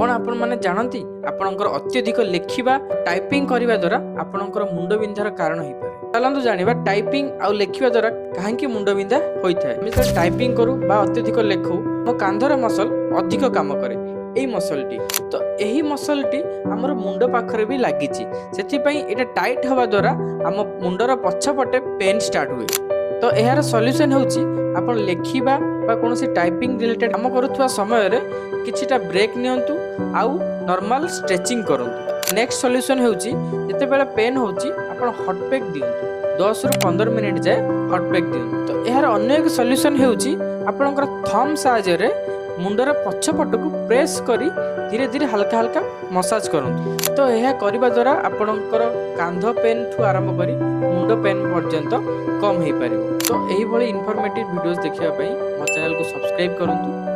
कौन आपण माने जानती आपणकर अत्यधिक लेखिबा टाइपिंग करने द्वारा आपणकर मुंड बिंधार कारण हो पारे। चलतु जानिबा टाइपिंग आउ लेखिबा द्वारा काहेकि मुंड बिंधा होइथाय। हम जब टाइपिंग करू बा अत्यधिक लेखु मो कांधर मसल अधिक काम करे एई मसलटी। तो एही मसलटी हमर मुंड पाखरे भी लागिची, सेथिपई एटा टाइट हवा द्वारा हम मुंडर पछपटे पेन स्टार्ट हुए। तो यार सॉल्यूशन होची आपण लेखिबा बा कोनोसी टाइपिंग रिलेटेड काम करूथवा समय रे किछिटा ब्रेक नियंतु आउ नॉर्मल स्ट्रेचिंग करंतु। नेक्स्ट सॉल्यूशन होची जते बेले पेन होची आपण हॉट पैक दियंतु 10 रु 15 मिनिट जाय हॉट पैक दियंतु। तो यार अन्य एक सॉल्यूशन होची आपनकर थंब साहाय्य रे मुंडर पछपट को प्रेस करी धीरे धीरे हल्का हल्का मसाज करंतु। तो यह करबा द्वारा आपनकर कांध पेन ठु आरंभ करी मुंड पेन पर्यंत कम हो पारिबो। तो एही भली इन्फॉर्मेटिव वीडियोस देखिबा पई मो चैनल को सब्सक्राइब करंतु।